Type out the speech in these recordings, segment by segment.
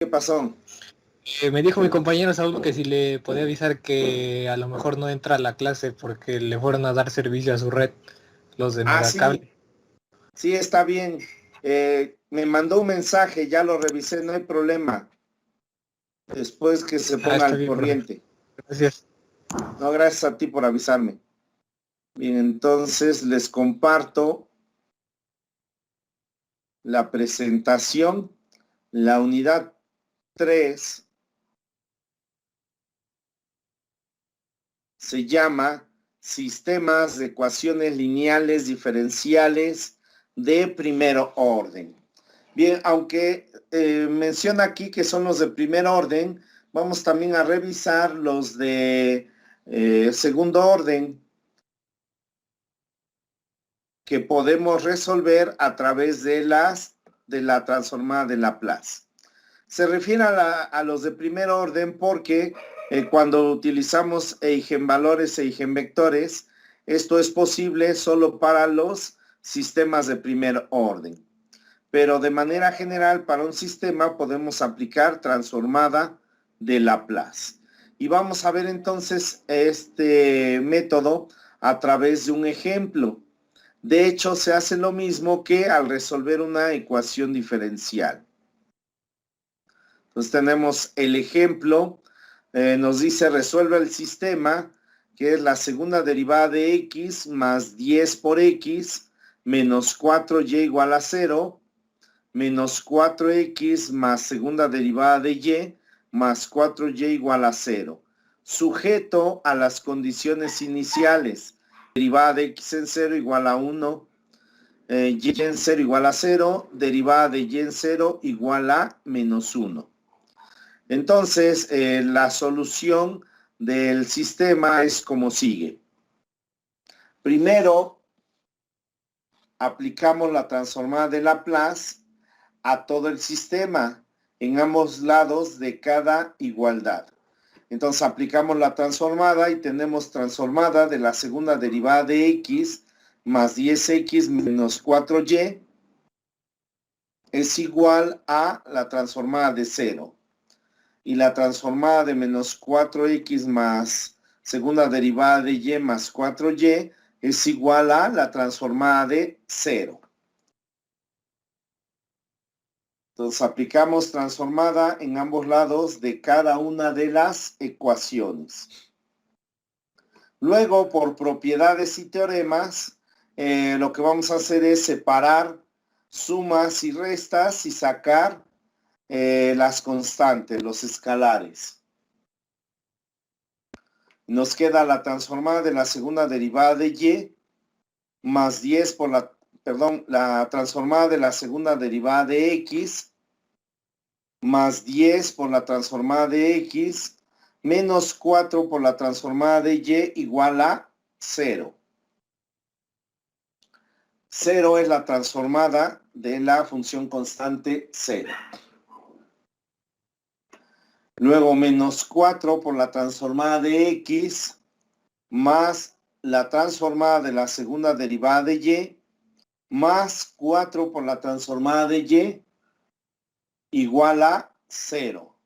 ¿Qué pasó? Me dijo mi compañero Saúl que si le podía avisar que a lo mejor no entra a la clase porque le fueron a dar servicio a su red, los de Sí, Megacable. sí, está bien. Me mandó un mensaje, ya lo revisé, no hay problema. Después que se ponga Está al bien, profe. corriente. Gracias. No, gracias a ti por avisarme. Bien, entonces les comparto la presentación. La unidad 3 se llama Sistemas de Ecuaciones Lineales Diferenciales de primer orden. Bien, aunque menciona aquí que son los de primer orden, vamos también a revisar los de segundo orden que podemos resolver a través de la transformada de Laplace. Se refiere a los de primer orden porque cuando utilizamos eigenvalores e eigenvectores, esto es posible solo para los sistemas de primer orden. Pero de manera general, para un sistema podemos aplicar transformada de Laplace. Y vamos a ver entonces este método a través de un ejemplo. De hecho, se hace lo mismo que al resolver una ecuación diferencial. Entonces tenemos el ejemplo, nos dice resuelve el sistema, que es la segunda derivada de x más 10 por x menos 4y igual a 0, menos 4x más segunda derivada de y más 4y igual a 0, sujeto a las condiciones iniciales, derivada de x en 0 igual a 1, y en 0 igual a 0, derivada de y en 0 igual a menos 1. Entonces, la solución del sistema es como sigue. Primero, aplicamos la transformada de Laplace a todo el sistema en ambos lados de cada igualdad. Entonces, aplicamos la transformada y tenemos transformada de la segunda derivada de x más 10x menos 4y es igual a la transformada de 0. Y la transformada de menos 4x más segunda derivada de y más 4y es igual a la transformada de 0. Entonces aplicamos transformada en ambos lados de cada una de las ecuaciones. Luego, por propiedades y teoremas, lo que vamos a hacer es separar sumas y restas y sacar las constantes, los escalares. Nos queda la transformada de la segunda derivada de y más 10 por la transformada de la segunda derivada de x más 10 por la transformada de x menos 4 por la transformada de y igual a 0. 0 es la transformada de la función constante 0. Luego menos 4 por la transformada de x más la transformada de la segunda derivada de y más 4 por la transformada de y igual a 0.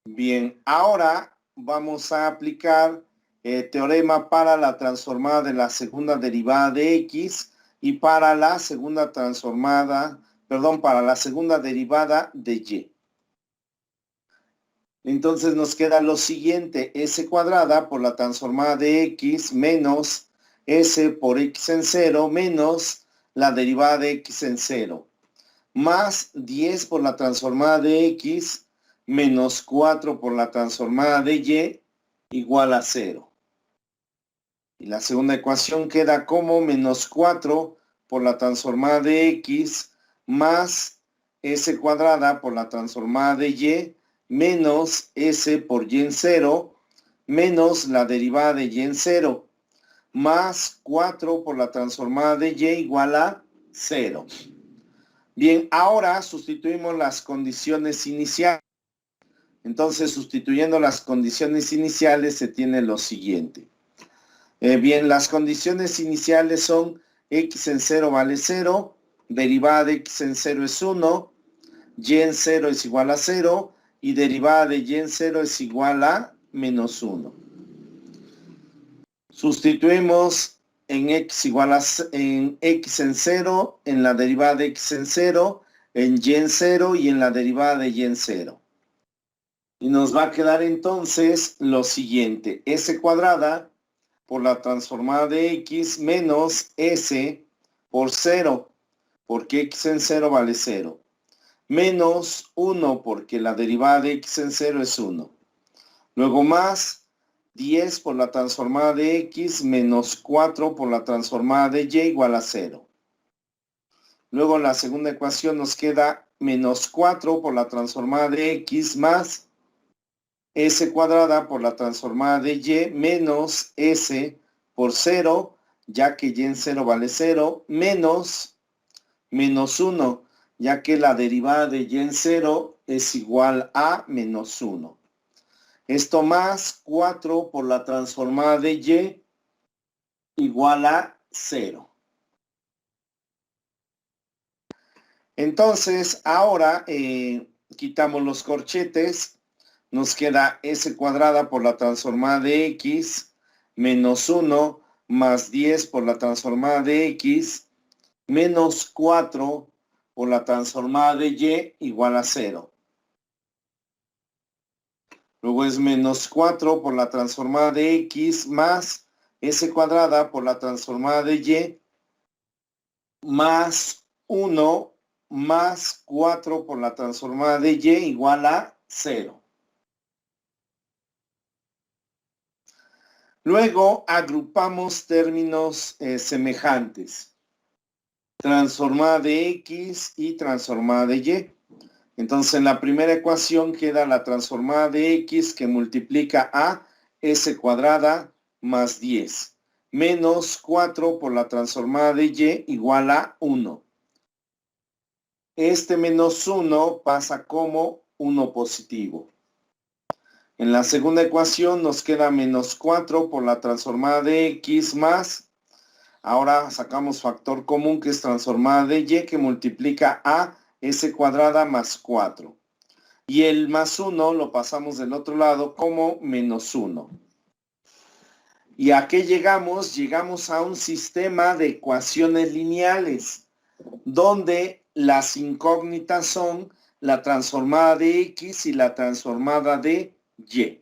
Bien, ahora vamos a aplicar el teorema para la transformada de la segunda derivada de x y para la segunda transformada, para la segunda derivada de y. Entonces nos queda lo siguiente, s cuadrada por la transformada de x menos s por x en 0 menos la derivada de x en 0, más 10 por la transformada de x menos 4 por la transformada de y igual a 0. Y la segunda ecuación queda como menos 4 por la transformada de x más s cuadrada por la transformada de y menos s por y en 0 menos la derivada de y en 0 más 4 por la transformada de y igual a 0. Bien, ahora sustituimos las condiciones iniciales. Entonces, sustituyendo las condiciones iniciales se tiene lo siguiente. Bien, las condiciones iniciales son x en 0 vale 0, derivada de x en 0 es 1, y en 0 es igual a 0, y derivada de y en 0 es igual a menos 1. Sustituimos en x igual a en x en 0, en la derivada de x en 0, en y en 0 y en la derivada de y en 0. Y nos va a quedar entonces lo siguiente, s cuadrada por la transformada de x menos s por 0, porque x en 0 vale 0. Menos 1 porque la derivada de x en 0 es 1. Luego más 10 por la transformada de x menos 4 por la transformada de y igual a 0. Luego en la segunda ecuación nos queda menos 4 por la transformada de x más s cuadrada por la transformada de y menos s por 0, ya que y en 0 vale 0, menos 1, ya que la derivada de y en 0 es igual a menos 1. Esto más 4 por la transformada de y igual a 0. Entonces, ahora quitamos los corchetes. Nos queda s cuadrada por la transformada de x menos 1 más 10 por la transformada de x menos 4 por la transformada de y igual a 0. Luego es menos 4 por la transformada de x más s cuadrada por la transformada de y más 1 más 4 por la transformada de y igual a 0. Luego agrupamos términos semejantes. Transformada de x y transformada de y. Entonces en la primera ecuación queda la transformada de x que multiplica a s cuadrada más 10. Menos 4 por la transformada de y igual a 1. Este menos 1 pasa como 1 positivo. En la segunda ecuación nos queda menos 4 por la transformada de x más, ahora sacamos factor común que es transformada de y que multiplica a s cuadrada más 4. Y el más 1 lo pasamos del otro lado como menos 1. ¿Y a qué llegamos? Llegamos a un sistema de ecuaciones lineales, donde las incógnitas son la transformada de x y la transformada de y.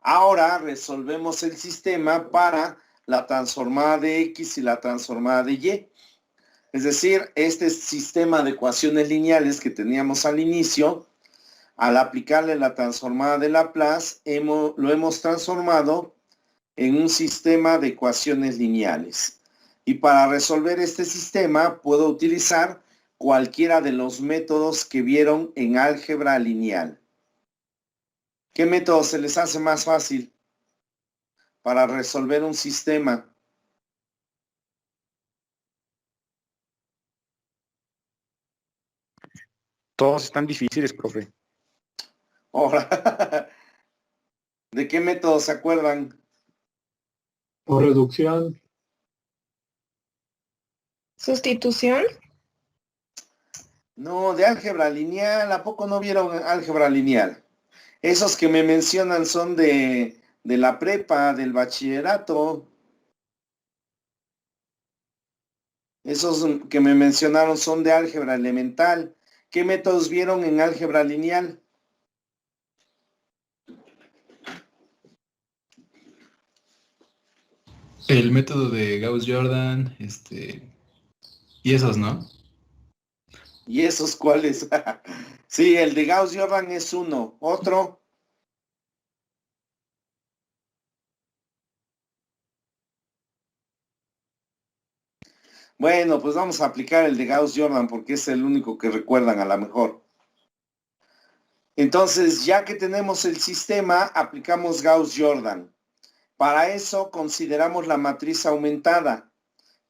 Ahora resolvemos el sistema para la transformada de x y la transformada de y. Es decir, este sistema de ecuaciones lineales que teníamos al inicio, al aplicarle la transformada de Laplace, lo hemos transformado en un sistema de ecuaciones lineales. Y para resolver este sistema puedo utilizar cualquiera de los métodos que vieron en álgebra lineal. ¿Qué método se les hace más fácil para resolver un sistema? Todos están difíciles, profe. Ahora, ¿de qué método se acuerdan? Por reducción. ¿Sustitución? No, de álgebra lineal. ¿A poco no vieron álgebra lineal? Esos que me mencionan son de la prepa, del bachillerato. Esos que me mencionaron son de álgebra elemental. ¿Qué métodos vieron en álgebra lineal? El método de Gauss-Jordan, y esos, ¿no? ¿Y esos cuáles? Sí, el de Gauss-Jordan es uno. ¿Otro? Bueno, pues vamos a aplicar el de Gauss-Jordan porque es el único que recuerdan a lo mejor. Entonces, ya que tenemos el sistema, aplicamos Gauss-Jordan. Para eso consideramos la matriz aumentada,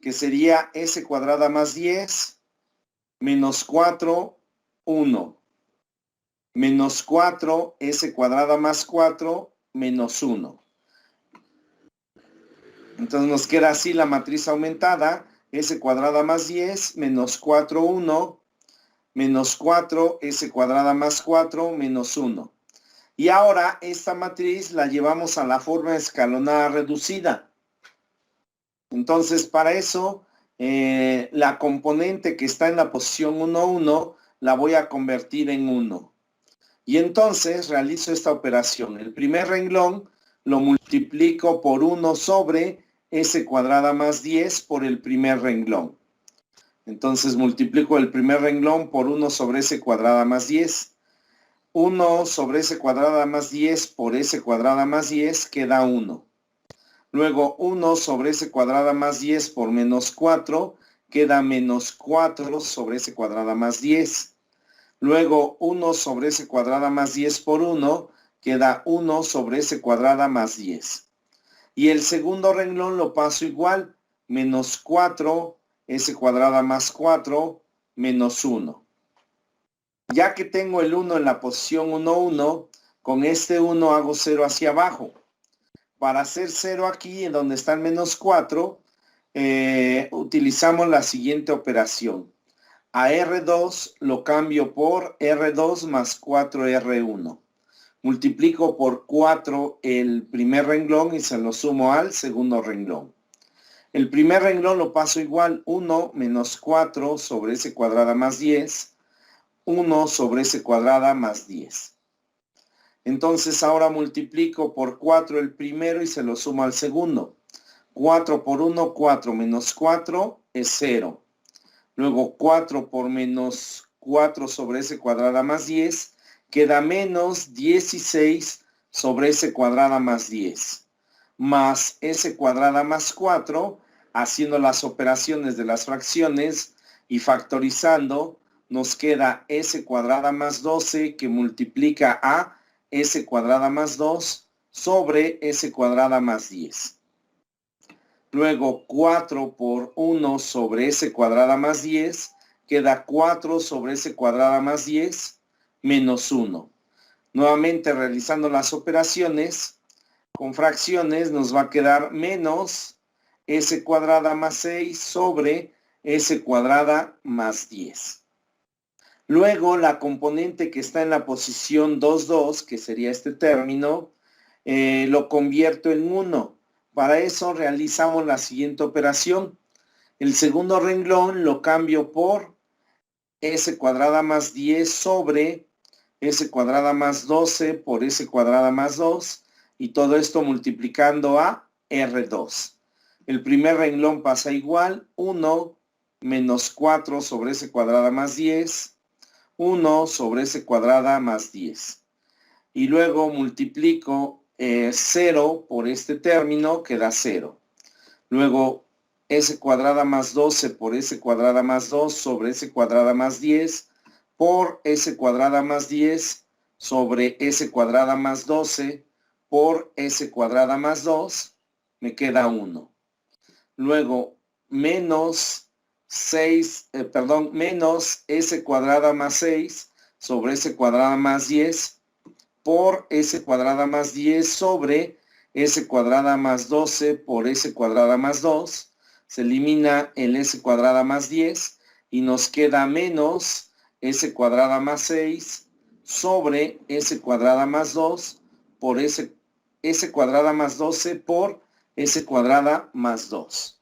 que sería s cuadrada más 10, menos 4, 1. Menos 4, s cuadrada más 4, menos 1. Entonces nos queda así la matriz aumentada, S cuadrada más 10, menos 4, 1, menos 4, S cuadrada más 4, menos 1. Y ahora esta matriz la llevamos a la forma escalonada reducida. Entonces para eso, la componente que está en la posición 1, 1, la voy a convertir en 1. Y entonces realizo esta operación. El primer renglón lo multiplico por 1 sobre S cuadrada más 10 por el primer renglón. Entonces multiplico el primer renglón por 1 sobre S cuadrada más 10. 1 sobre S cuadrada más 10 por S cuadrada más 10 queda 1. Luego 1 sobre S cuadrada más 10 por menos 4 queda menos 4 sobre S cuadrada más 10. Luego 1 sobre S cuadrada más 10 por 1 queda 1 sobre S cuadrada más 10. Y el segundo renglón lo paso igual, menos 4, S cuadrada más 4, menos 1. Ya que tengo el 1 en la posición 1, 1, con este 1 hago 0 hacia abajo. Para hacer 0 aquí, en donde está el menos 4, utilizamos la siguiente operación. A R2 lo cambio por R2 más 4R1. Multiplico por 4 el primer renglón y se lo sumo al segundo renglón. El primer renglón lo paso igual, 1 menos 4 sobre S cuadrada más 10, 1 sobre S cuadrada más 10. Entonces ahora multiplico por 4 el primero y se lo sumo al segundo. 4 por 1, 4 menos 4 es 0. Luego 4 por menos 4 sobre S cuadrada más 10 queda menos 16 sobre S cuadrada más 10. Más S cuadrada más 4, haciendo las operaciones de las fracciones y factorizando, nos queda S cuadrada más 12 que multiplica a S cuadrada más 2 sobre S cuadrada más 10. Luego 4 por 1 sobre S cuadrada más 10 queda 4 sobre S cuadrada más 10 menos 1. Nuevamente realizando las operaciones con fracciones nos va a quedar menos S cuadrada más 6 sobre S cuadrada más 10. Luego la componente que está en la posición 2, 2, que sería este término, lo convierto en 1. Para eso realizamos la siguiente operación. El segundo renglón lo cambio por S cuadrada más 10 sobre S cuadrada más 12 por S cuadrada más 2 y todo esto multiplicando a R2. El primer renglón pasa igual, 1 menos 4 sobre S cuadrada más 10, 1 sobre S cuadrada más 10. Y luego multiplico 0 por este término, queda 0. Luego S cuadrada más 12 por S cuadrada más 2 sobre S cuadrada más 10 por S cuadrada más 10 sobre S cuadrada más 12 por S cuadrada más 2, me queda 1. Luego menos menos S cuadrada más 6 sobre S cuadrada más 10 por S cuadrada más 10 sobre S cuadrada más 12 por S cuadrada más 2. Se elimina el S cuadrada más 10 y nos queda menos S cuadrada más 6 sobre S cuadrada más 2 por S cuadrada más 12 por S cuadrada más 2.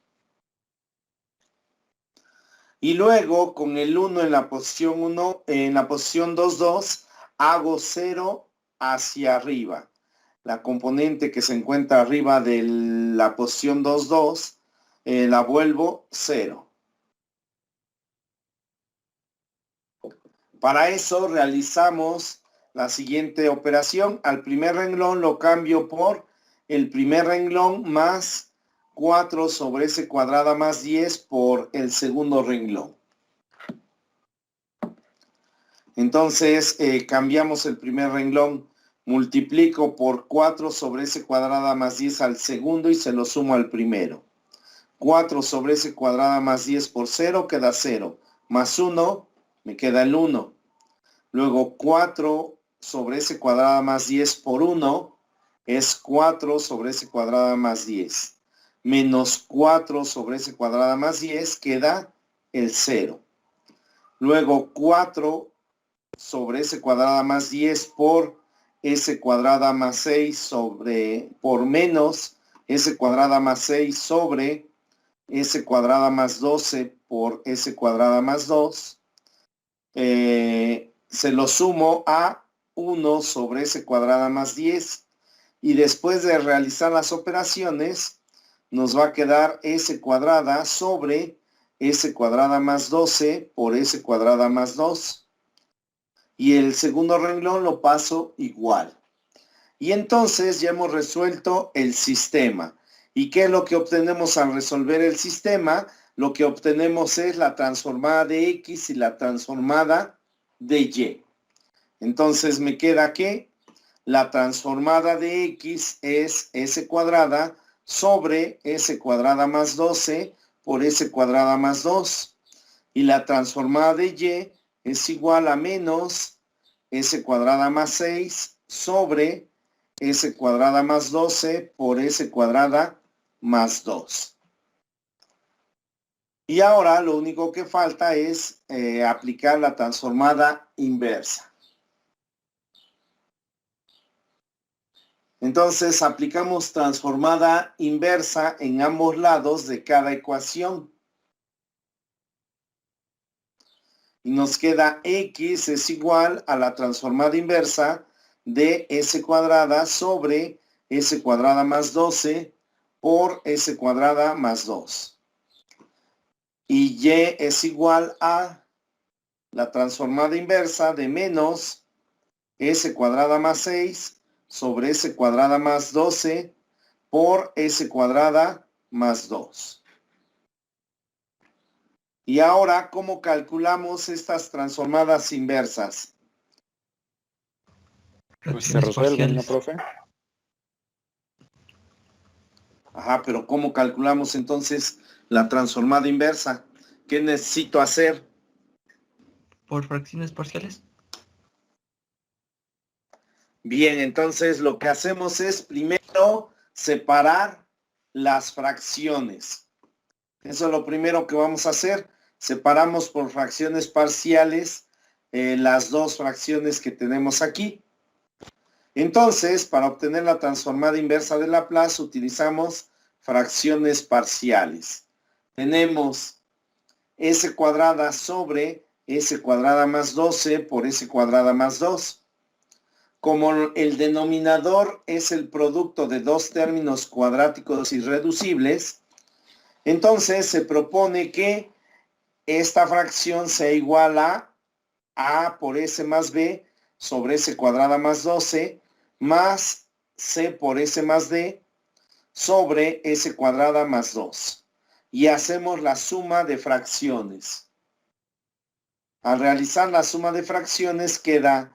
Y luego con el 1 en la posición 1, en la posición 2, 2, hago 0 hacia arriba. La componente que se encuentra arriba de la posición 2, 2, la vuelvo 0. Para eso realizamos la siguiente operación. Al primer renglón lo cambio por el primer renglón más 4 sobre S cuadrada más 10 por el segundo renglón. Entonces cambiamos el primer renglón, multiplico por 4 sobre S cuadrada más 10 al segundo y se lo sumo al primero. 4 sobre S cuadrada más 10 por 0 queda 0, más 1 me queda el 1. Luego 4 sobre S cuadrada más 10 por 1 es 4 sobre S cuadrada más 10. menos 4 sobre s cuadrada más 10 queda el 0. Luego 4 sobre s cuadrada más 10 por s cuadrada más 6 por menos s cuadrada más 6 sobre s cuadrada más 12 por s cuadrada más 2. Se lo sumo a 1 sobre s cuadrada más 10 y después de realizar las operaciones nos va a quedar s cuadrada sobre s cuadrada más 12 por s cuadrada más 2. Y el segundo renglón lo paso igual. Y entonces ya hemos resuelto el sistema. ¿Y qué es lo que obtenemos al resolver el sistema? Lo que obtenemos es la transformada de X y la transformada de Y. Entonces me queda que la transformada de X es S cuadrada sobre S cuadrada más 12 por S cuadrada más 2. Y la transformada de Y es igual a menos S cuadrada más 6 sobre S cuadrada más 12 por S cuadrada más 2. Y ahora lo único que falta es aplicar la transformada inversa. Entonces aplicamos transformada inversa en ambos lados de cada ecuación. Y nos queda X es igual a la transformada inversa de S cuadrada sobre S cuadrada más 12 por S cuadrada más 2. Y Y es igual a la transformada inversa de menos S cuadrada más 6 sobre S cuadrada más 12 por S cuadrada más 2. Y ahora, ¿cómo calculamos estas transformadas inversas? Pues se resuelven, ¿no, profe? Ajá, pero ¿cómo calculamos entonces la transformada inversa? ¿Qué necesito hacer? Por fracciones parciales. Bien, entonces lo que hacemos es primero separar las fracciones. Eso es lo primero que vamos a hacer. Separamos por fracciones parciales las dos fracciones que tenemos aquí. Entonces, para obtener la transformada inversa de Laplace, utilizamos fracciones parciales. Tenemos s cuadrada sobre s cuadrada más 12 por s cuadrada más 2. Como el denominador es el producto de dos términos cuadráticos irreducibles, entonces se propone que esta fracción sea igual a por s más b sobre s cuadrada más 12 más c por s más d sobre s cuadrada más 2. Y hacemos la suma de fracciones. Al realizar la suma de fracciones queda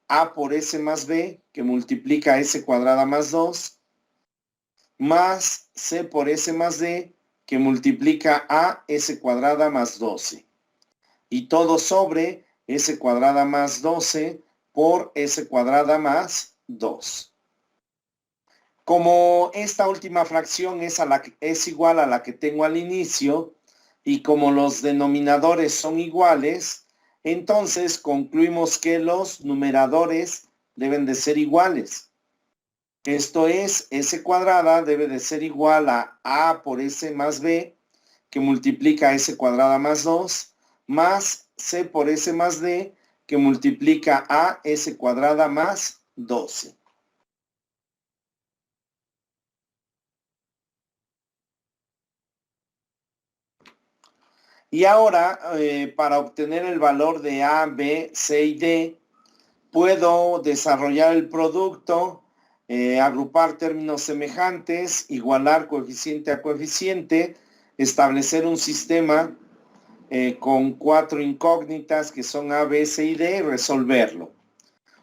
a por s más b, que multiplica s cuadrada más 2, más c por s más d, que multiplica a s cuadrada más 12. Y todo sobre s cuadrada más 12 por s cuadrada más 2. Como esta última fracción es igual a la que tengo al inicio, y como los denominadores son iguales, entonces concluimos que los numeradores deben de ser iguales. Esto es, s cuadrada debe de ser igual a por s más b, que multiplica s cuadrada más 2, más c por s más d, que multiplica a s cuadrada más 12. Y ahora, para obtener el valor de A, B, C y D, puedo desarrollar el producto, agrupar términos semejantes, igualar coeficiente a coeficiente, establecer un sistema con 4 incógnitas que son A, B, C y D y resolverlo.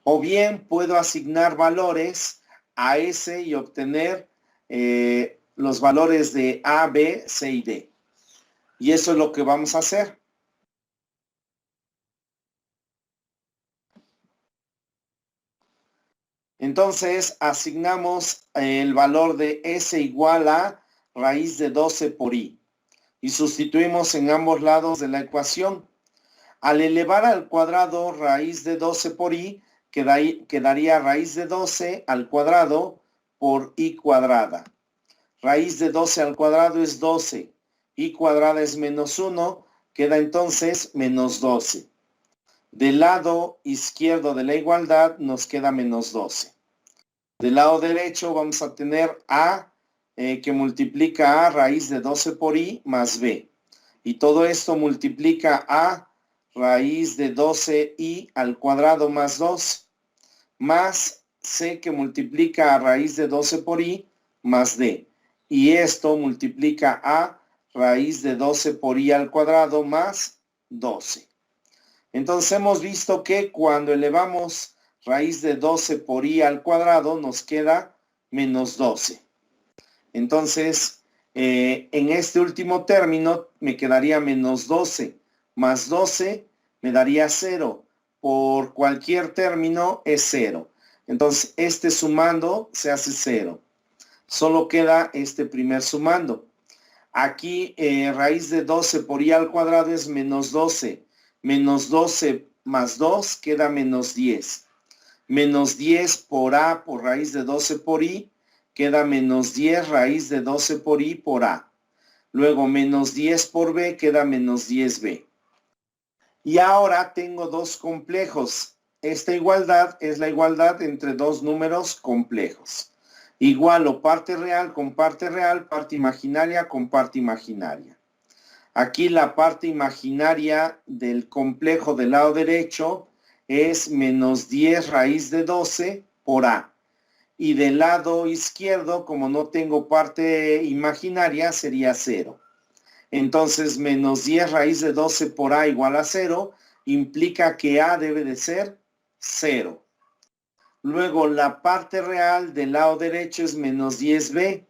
O bien puedo asignar valores a S y obtener los valores de A, B, C y D. Y eso es lo que vamos a hacer. Entonces, asignamos el valor de S igual a raíz de 12 por i. Y sustituimos en ambos lados de la ecuación. Al elevar al cuadrado raíz de 12 por i, quedaría raíz de 12 al cuadrado por i cuadrada. Raíz de 12 al cuadrado es 12. I cuadrada es menos 1. Queda entonces menos 12. Del lado izquierdo de la igualdad nos queda menos 12. Del lado derecho vamos a tener a que multiplica a raíz de 12 por i más b. Y todo esto multiplica a raíz de 12i al cuadrado más 2, más c que multiplica a raíz de 12 por i más d. Y esto multiplica a raíz de 12 por i al cuadrado más 12. Entonces hemos visto que cuando elevamos raíz de 12 por i al cuadrado nos queda menos 12. Entonces, en este último término me quedaría menos 12 más 12 me daría 0. Por cualquier término es 0. Entonces, este sumando se hace 0. Solo queda este primer sumando. Aquí, raíz de 12 por i al cuadrado es menos 12. Menos 12 más 2 queda menos 10. Menos 10 por a por raíz de 12 por i queda menos 10 raíz de 12 por i por a. Luego menos 10 por b queda menos 10b. Y ahora tengo dos complejos. Esta igualdad es la igualdad entre dos números complejos. Igual o parte real con parte real, parte imaginaria con parte imaginaria. Aquí la parte imaginaria del complejo del lado derecho es menos 10 raíz de 12 por a. Y del lado izquierdo, como no tengo parte imaginaria, sería 0. Entonces, menos 10 raíz de 12 por a igual a 0, implica que a debe de ser 0. Luego, la parte real del lado derecho es menos 10b,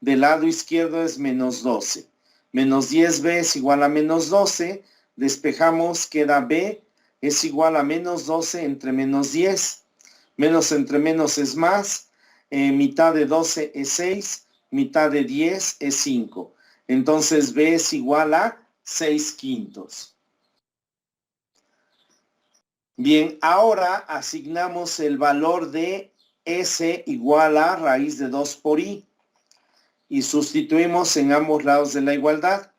del lado izquierdo es menos 12. Menos 10b es igual a menos 12, despejamos, queda b, es igual a menos 12 entre menos 10. Menos entre menos es más, mitad de 12 es 6, mitad de 10 es 5. Entonces b es igual a 6/5. Bien, ahora asignamos el valor de s igual a raíz de 2 por i y sustituimos en ambos lados de la igualdad.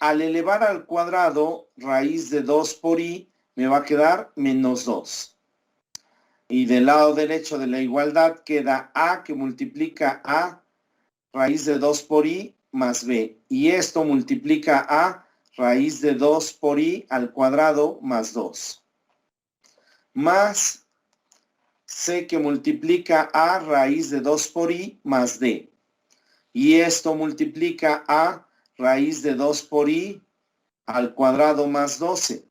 Al elevar al cuadrado raíz de 2 por i me va a quedar menos 2. Y del lado derecho de la igualdad queda a que multiplica a raíz de 2 por i más b. Y esto multiplica a raíz de 2 por i al cuadrado más 2. Más c que multiplica a raíz de 2 por i más d. Y esto multiplica a raíz de 2 por i al cuadrado más 12.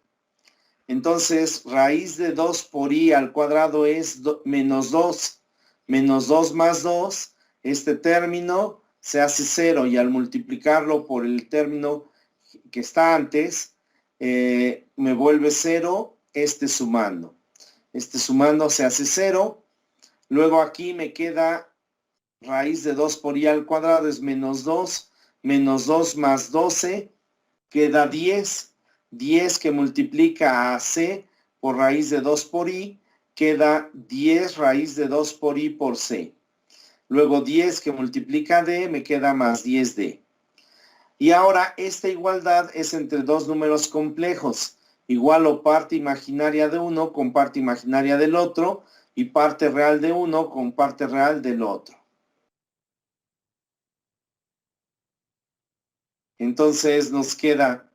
Entonces, raíz de 2 por i al cuadrado es menos 2. Menos 2 más 2, este término se hace 0 y al multiplicarlo por el término que está antes, me vuelve 0 este sumando. Este sumando se hace 0. Luego aquí me queda raíz de 2 por i al cuadrado es menos 2. Menos 2 más 12 queda 10. 10 que multiplica a c por raíz de 2 por i, queda 10 raíz de 2 por i por c. Luego 10 que multiplica a d, me queda más 10d. Y ahora esta igualdad es entre dos números complejos, igual o parte imaginaria de uno con parte imaginaria del otro, y parte real de uno con parte real del otro. Entonces nos queda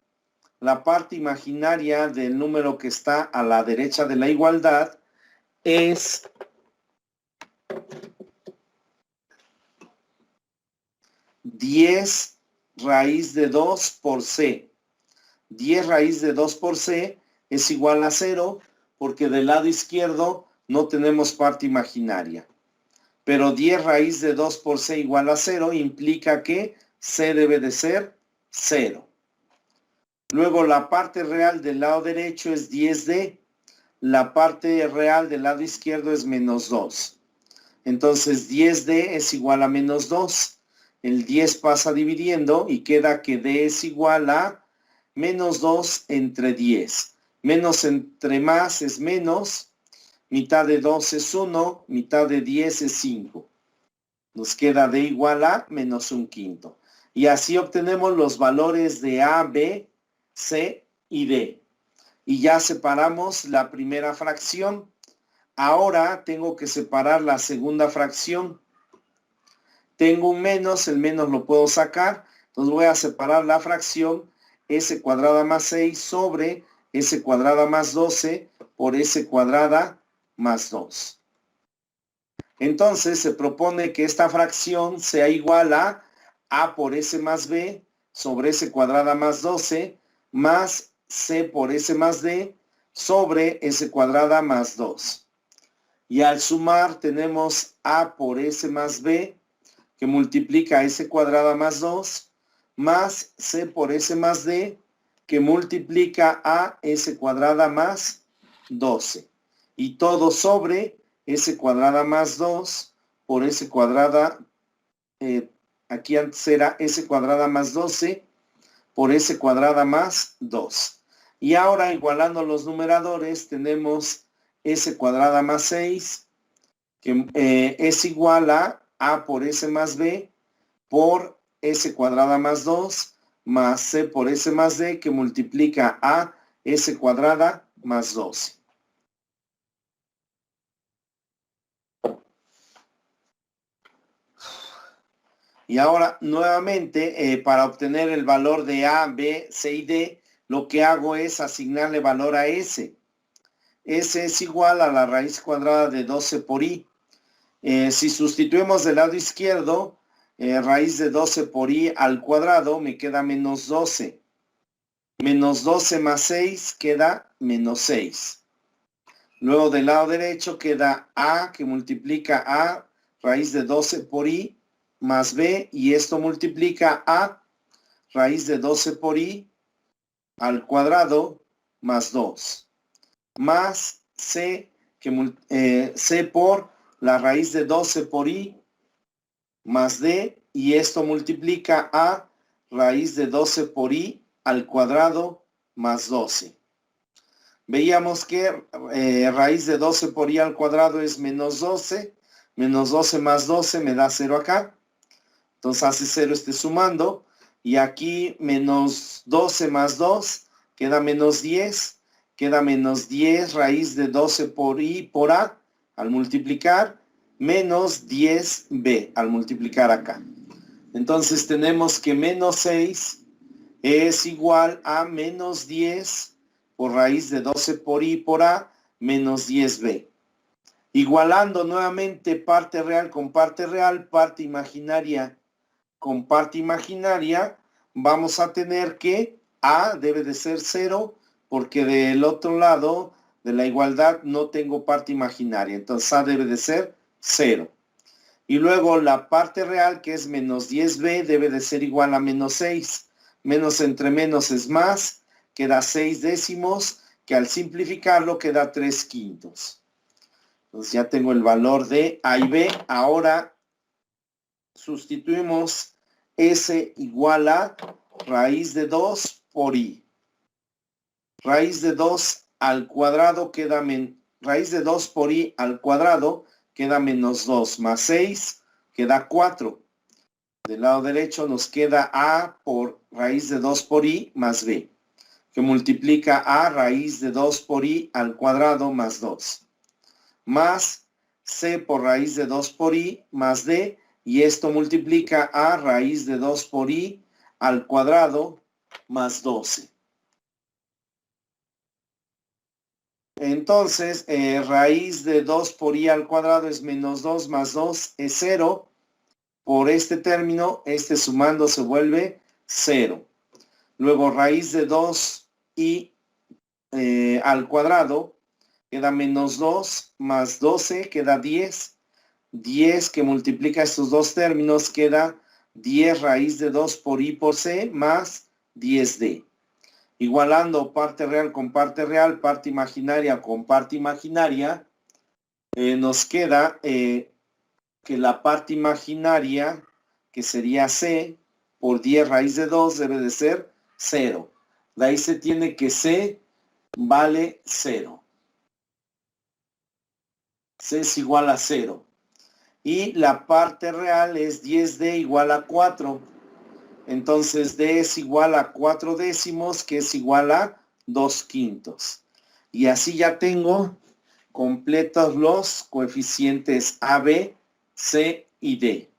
la parte imaginaria del número que está a la derecha de la igualdad es 10 raíz de 2 por c. 10 raíz de 2 por c es igual a 0 porque del lado izquierdo no tenemos parte imaginaria. Pero 10 raíz de 2 por c igual a 0 implica que c debe de ser 0. Luego la parte real del lado derecho es 10d. La parte real del lado izquierdo es menos 2. Entonces 10d es igual a menos 2. el 10 pasa dividiendo y queda que D es igual a menos 2 entre 10. Menos entre más es menos, mitad de 2 es 1, mitad de 10 es 5. Nos queda D igual a menos 1/5. Y así obtenemos los valores de A, B, C y D. Y ya separamos la primera fracción. Ahora tengo que separar la segunda fracción. Tengo un menos, el menos lo puedo sacar. Entonces voy a separar la fracción S cuadrada más 6 sobre S cuadrada más 12 por S cuadrada más 2. Entonces se propone que esta fracción sea igual a A por S más B sobre S cuadrada más 12 más C por S más D sobre S cuadrada más 2. Y al sumar tenemos A por S más B que multiplica S cuadrada más 2 más C por S más D que multiplica a S cuadrada más 12. Y todo sobre S cuadrada más 2 por S cuadrada, aquí antes era S cuadrada más 12 por S cuadrada más 2. Y ahora igualando los numeradores tenemos S cuadrada más 6 que es igual a por S más B por S cuadrada más 2 más C por S más D que multiplica a S cuadrada más 12. Y ahora nuevamente para obtener el valor de A, B, C y D lo que hago es asignarle valor a S. S es igual a la raíz cuadrada de 12 por I. Si sustituimos del lado izquierdo, raíz de 12 por I al cuadrado me queda menos 12. Menos 12 más 6 queda menos 6. Luego del lado derecho queda A que multiplica a raíz de 12 por I más B y esto multiplica a raíz de 12 por I al cuadrado más 2. Más C, C por la raíz de 12 por I más D y esto multiplica a raíz de 12 por I al cuadrado más 12. Veíamos que raíz de 12 por I al cuadrado es menos 12. Menos 12 más 12 me da 0 acá. Entonces hace 0 sumando. Y aquí menos 12 más 2 queda menos 10. Queda menos 10 raíz de 12 por I por A al multiplicar. Menos 10B al multiplicar acá. Entonces tenemos que menos 6 es igual a menos 10 por raíz de 12 por I por A menos 10B. Igualando nuevamente parte real con parte real, parte imaginaria con parte imaginaria, vamos a tener que A debe de ser 0 porque del otro lado de la igualdad no tengo parte imaginaria. Entonces A debe de ser 0. Y luego la parte real que es menos 10B debe de ser igual a menos 6. Menos entre menos es más, queda 6 décimos, que al simplificarlo queda 3/5. Entonces ya tengo el valor de A y B. Ahora sustituimos S igual a raíz de 2 por I. Raíz de 2 al cuadrado queda raíz de 2 por I al cuadrado queda menos 2 más 6 queda 4. Del lado derecho nos queda A por raíz de 2 por I más B, que multiplica a raíz de 2 por I al cuadrado más 2. Más C por raíz de 2 por I más D, y esto multiplica a raíz de 2 por I al cuadrado más 12. Entonces, raíz de 2 por I al cuadrado es menos 2 más 2 es 0. Por este término, este sumando se vuelve 0. Luego raíz de 2i al cuadrado queda menos 2 más 12 queda 10. 10 que multiplica estos dos términos queda 10 raíz de 2 por i por c más 10d. Igualando parte real con parte real, parte imaginaria con parte imaginaria, nos queda que la parte imaginaria que sería C, por 10 raíz de 2 debe de ser 0. De ahí se tiene que C vale 0. C es igual a 0. Y la parte real es 10D igual a 4. Entonces D es igual a 4 décimos, que es igual a 2/5. Y así ya tengo completos los coeficientes A, B, C y D.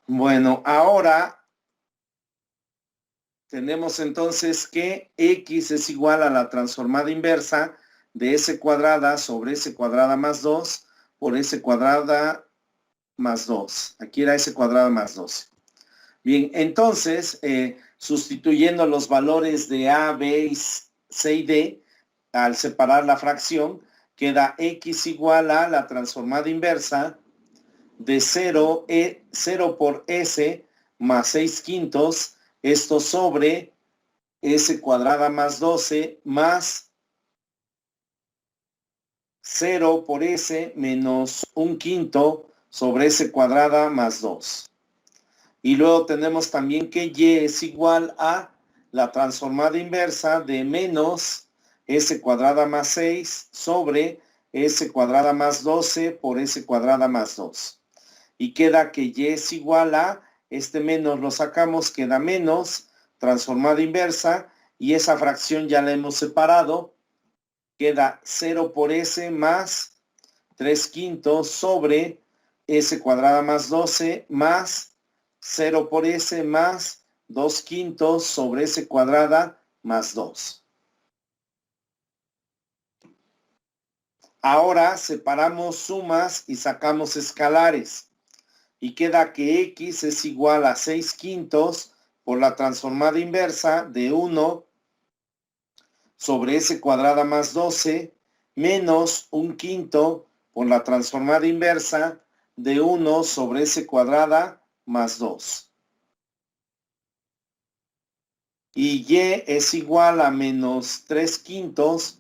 Bueno, ahora tenemos entonces que X es igual a la transformada inversa de S cuadrada sobre S cuadrada más 2 por S cuadrada más 2. Aquí era S cuadrada más 12. Bien, entonces, sustituyendo los valores de A, B, C y D, al separar la fracción, queda X igual a la transformada inversa de 0 por S más 6/5, esto sobre S cuadrada más 12 más 0 por S menos 1/5 sobre S cuadrada más 2. Y luego tenemos también que Y es igual a la transformada inversa de menos S cuadrada más 6 sobre S cuadrada más 12 por S cuadrada más 2. Y queda que Y es igual a, este menos lo sacamos, queda menos transformada inversa, y esa fracción ya la hemos separado, queda 0 por S más 3/5 sobre S cuadrada más 12 más 0 por S más 2/5 sobre S cuadrada más 2. Ahora separamos sumas y sacamos escalares. Y queda que X es igual a 6/5 por la transformada inversa de 1 sobre S cuadrada más 12 menos 1/5 por la transformada inversa de 1 sobre S cuadrada más 2. Y Y es igual a menos 3/5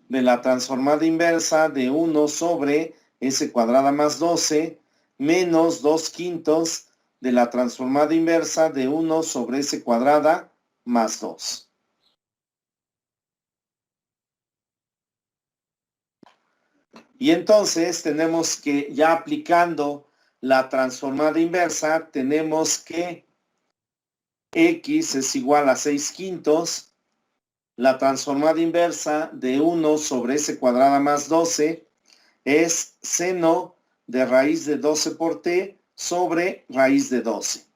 de la transformada inversa de 1 sobre S cuadrada más 12 menos 2/5 de la transformada inversa de 1 sobre S cuadrada más 2. Y entonces tenemos que, ya aplicando la transformada inversa, tenemos que X es igual a 6/5, la transformada inversa de 1 sobre S cuadrada más 12 es seno de raíz de 12 por T sobre raíz de 12.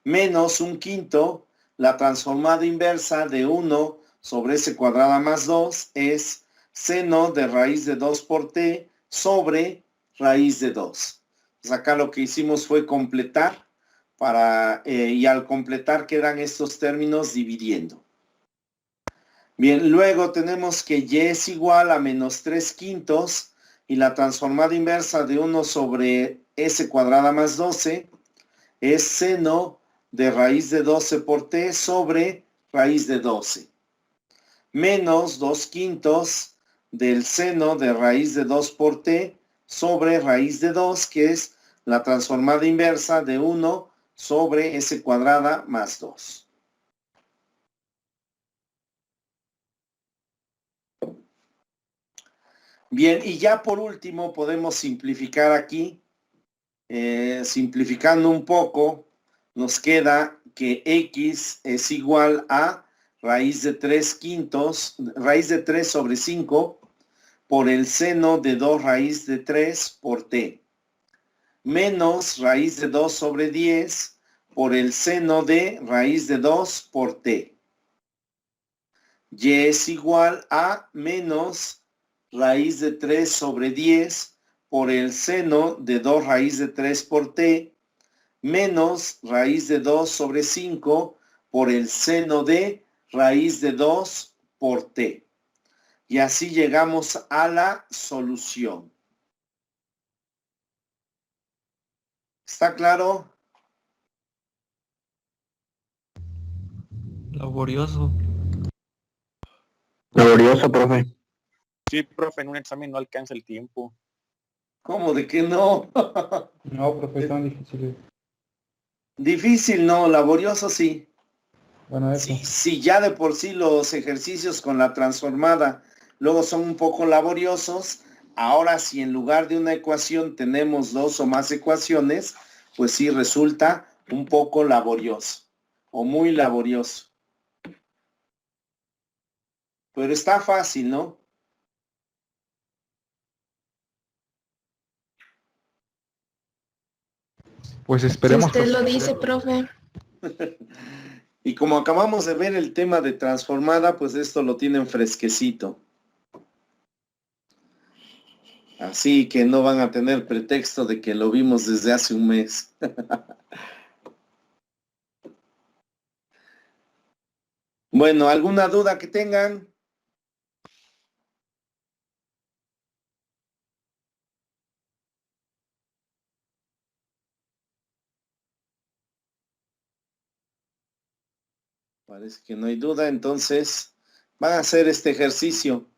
Menos 1/5, la transformada inversa de 1 sobre S cuadrada más 2 es seno de raíz de 2 por T sobre raíz de 2. Pues acá lo que hicimos fue completar y al completar quedan estos términos dividiendo. Bien, luego tenemos que Y es igual a menos 3/5 y la transformada inversa de 1 sobre S cuadrada más 12 es seno de raíz de 12 por T sobre raíz de 12. Menos 2/5 del seno de raíz de 2 por T sobre raíz de 2, que es la transformada inversa de 1 sobre S cuadrada más 2. Bien, y ya por último podemos simplificar aquí. Simplificando un poco, nos queda que X es igual a raíz de 3/5, raíz de 3 sobre 5 por el seno de 2 raíz de 3 por T, menos raíz de 2 sobre 10 por el seno de raíz de 2 por T. Y es igual a menos raíz de 3 sobre 10 por el seno de 2 raíz de 3 por T, menos raíz de 2 sobre 5 por el seno de raíz de 2 por T. Y así llegamos a la solución. ¿Está claro? Laborioso. Laborioso, profe. Sí, profe, en un examen no alcanza el tiempo. ¿Cómo de que no? No, profe, están difíciles. Difícil, no, laborioso sí. Bueno, eso. Si ya de por sí los ejercicios con la transformada luego son un poco laboriosos, ahora si en lugar de una ecuación tenemos dos o más ecuaciones, pues sí resulta un poco laborioso o muy laborioso. Pero está fácil, ¿no? Pues Si esperemos. usted lo dice, profe. Y como acabamos de ver el tema de transformada, pues esto lo tienen fresquecito. Así que no van a tener pretexto de que lo vimos desde hace un mes. Bueno, ¿alguna duda que tengan? Parece que no hay duda, entonces van a hacer este ejercicio.